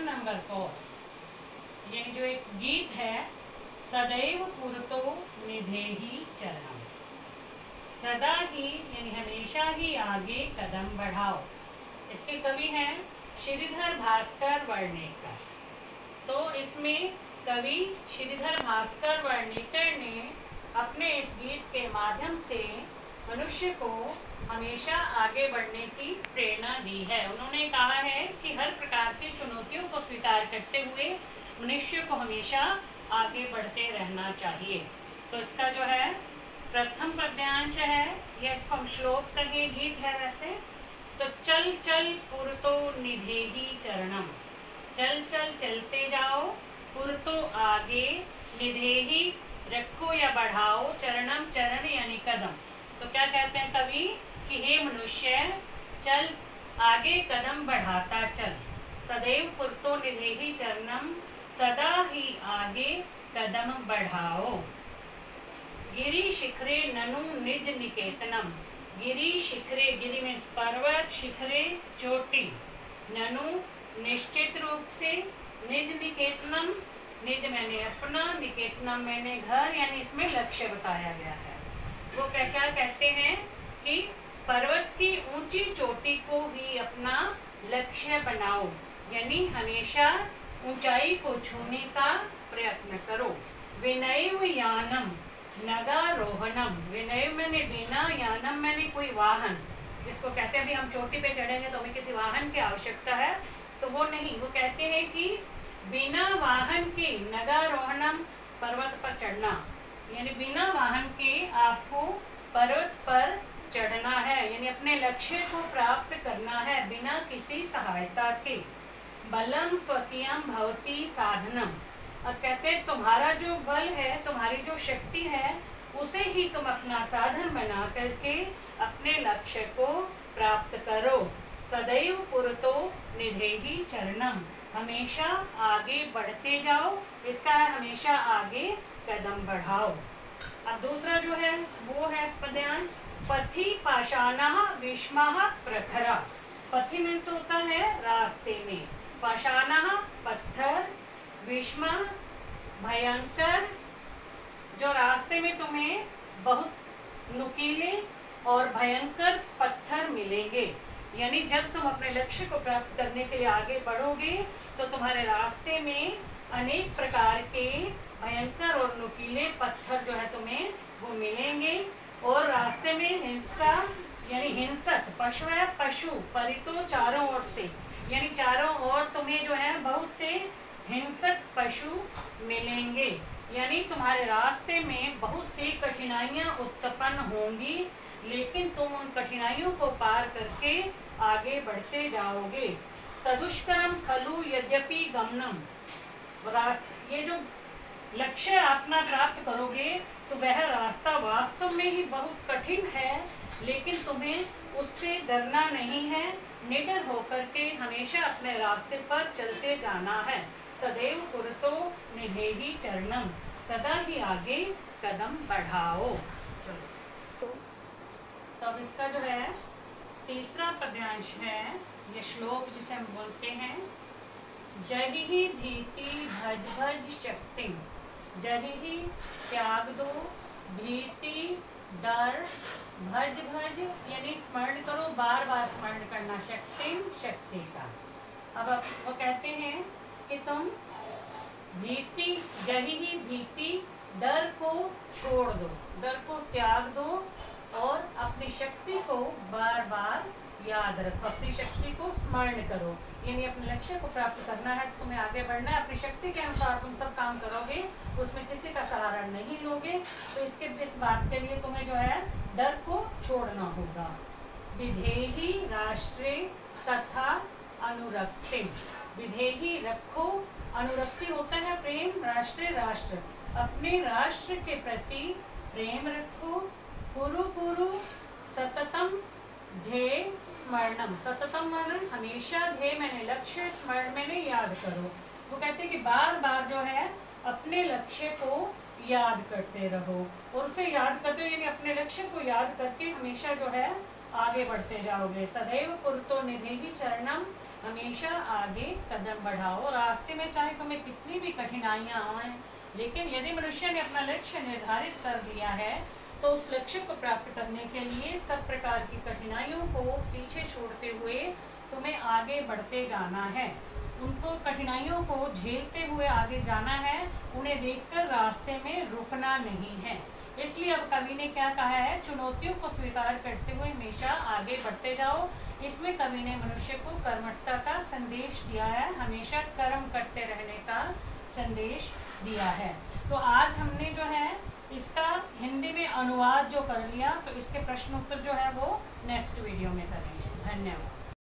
Question number 4, यानी जो एक गीत है, सदैव पुरतो निधेहि चरणम, सदा ही यानी हमेशा ही आगे कदम बढ़ाओ। इसके कवि हैं श्रीधर भास्कर वर्णेकर। तो इसमें कवि श्रीधर भास्कर वर्णेकर ने अपने इस गीत के माध्यम से मनुष्य को हमेशा आगे बढ़ने की प्रेरणा दी है। उन्होंने कहा है कि हर प्रकार की चुनौतियों को स्वीकार करते हुए मनुष्य को हमेशा आगे बढ़ते रहना चाहिए। तो इसका जो है प्रथम पद्यांश है, यह इसको हम श्लोक कहे, गीत है वैसे। तो चल चल पुरतो निधेहि चरणम, चल चल चलते जाओ, पुरतो आगे, निधेहि रखो या बढ़ाओ, चरणम चरण यानी कदम। तो क्या कहते हैं कवि कि हे मनुष्य, चल आगे कदम बढ़ाता चल, सदैव पुरतो निधेहि चरणम, सदा ही आगे कदम बढ़ाओ। गिरि शिखरे ननु निज निकेतनम, गिरि शिखरे, गिरि मीन्स पर्वत, शिखरे चोटी, ननु निश्चित रूप से, निज निकेतनम, निज मैंने अपना, निकेतनम मैंने घर, यानी इसमें लक्ष्य बताया गया है। वो क्या कहते हैं कि पर्वत की ऊंची चोटी को ही अपना लक्ष्य बनाओ, यानी हमेशा ऊंचाई को छूने का प्रयत्न करो। विनयव यानम नगारोहणम, विनयव मैंने बिना, यानम मैंने कोई वाहन, जिसको कहते हैं अभी हम चोटी पे चढ़ेंगे तो हमें किसी वाहन की आवश्यकता है, तो वो नहीं, वो कहते हैं कि बिना वाहन के, नगारोहणम पर्वत पर चढ़ना, यानी बिना वाहन के आपको पर्वत पर चढ़ना है, यानी अपने लक्ष्य को प्राप्त करना है बिना किसी सहायता के। बलम स्वकीयम भवती साधनम, और कहते हैं तुम्हारा जो बल है, तुम्हारी जो शक्ति है, उसे ही तुम अपना साधन बना करके अपने लक्ष्य को प्राप्त करो। सदैव पुरतो निधेहि चरणम, हमेशा आगे बढ़ते जाओ, इसका है हमेशा आगे कदम बढ़ाओ। अब दूसरा जो है वो है पद्यांश, पथि पाषाणः विष्मः प्रखरा। पथि मीन्स होता है रास्ते में, पाषाणः पत्थर, विष्म भयंकर, जो रास्ते में तुम्हें बहुत नुकीले और भयंकर पत्थर मिलेंगे, यानी जब तुम अपने लक्ष्य को प्राप्त करने के लिए आगे बढ़ोगे तो तुम्हारे रास्ते में अनेक प्रकार के भयंकर और नुकीले पत्थर जो है तुम्हें वो मिलेंगे, और रास्ते में हिंसा यानी हिंसक, पशु है पशु, परितो चारों ओर से, यानी चारों ओर तुम्हें जो है बहुत से हिंसक पशु मिलेंगे, यानी तुम्हारे रास्ते में बहुत सी कठिनाइयां उत्पन्न होंगी, लेकिन तुम उन कठिनाइयों को पार करके आगे बढ़ते जाओगे। सदुष्करम खलु यद्यपि गमनम, ये जो लक्ष्य अपना प्राप्त करोगे तो वह रास्ता वास्तव में ही बहुत कठिन है, लेकिन तुम्हें उससे डरना नहीं है, निडर होकर के हमेशा अपने रास्ते पर चलते जाना है। सदैव पुरतो निधेहि चरणम, सदा ही आगे कदम बढ़ाओ। चलो, तो अब इसका जो है तीसरा पद्यांश है, ये श्लोक जिसे हम बोलते हैं, जहिहि भीति भज भज शक्ति, जहिहि त्याग दो, भीति डर, भज भज यानी स्मरण करो, बार बार स्मरण करना, शक्ति शक्ति का। अब वो कहते हैं कि तुम भीति, जहिहि भीति, डर को छोड़ दो, डर को त्याग दो और अपनी शक्ति को बार बार याद रखो, अपनी शक्ति को स्मरण करो, यानी अपने लक्ष्य को प्राप्त करना है, तुम्हें आगे बढ़ना है, अपनी शक्ति के अनुसार तुम सब काम करोगे, उसमें किसी का सहारा नहीं लोगे, तो इस बात के लिए तुम्हें जो है डर को छोड़ना होगा। विधेहि राष्ट्रे तथा अनुरक्ति, विधेहि रखो, अनुरक्ति होता है प्रेम, राष्ट्रे राष्ट्र, अपने राष्ट्र के प्रति प्रेम रखो। कुरु कुरु सततम ध्येय स्मरणम, सततम माने हमेशा, ध्येय मैंने लक्ष्य, स्मरण मैंने याद करो। वो कहते हैं कि बार बार जो है अपने लक्ष्य को याद करते रहो, और उसे याद करते हो, यानी अपने लक्ष्य को याद करके हमेशा जो है आगे बढ़ते जाओगे। सदैव पुरतो निधेहि चरणम, हमेशा आगे कदम बढ़ाओ। रास्ते में चाहे तुम्हें कितनी भी कठिनाइयां आए, लेकिन यदि मनुष्य ने अपना लक्ष्य निर्धारित कर लिया है तो उस लक्ष्य को प्राप्त करने के लिए सब प्रकार की कठिनाइयों को पीछे छोड़ते हुए तुम्हें आगे बढ़ते जाना है। उनको कठिनाइयों को झेलते हुए आगे जाना है, उन्हें देखकर रास्ते में रुकना नहीं है। इसलिए अब कवि ने क्या कहा है, चुनौतियों को स्वीकार करते हुए हमेशा आगे बढ़ते जाओ। इसमें कवि ने मनुष्य को कर्मठता का संदेश दिया है, हमेशा कर्म करते रहने का संदेश दिया है। तो आज हमने जो है इसका हिंदी में अनुवाद जो कर लिया, तो इसके प्रश्न उत्तर जो है वो नेक्स्ट वीडियो में करेंगे। धन्यवाद।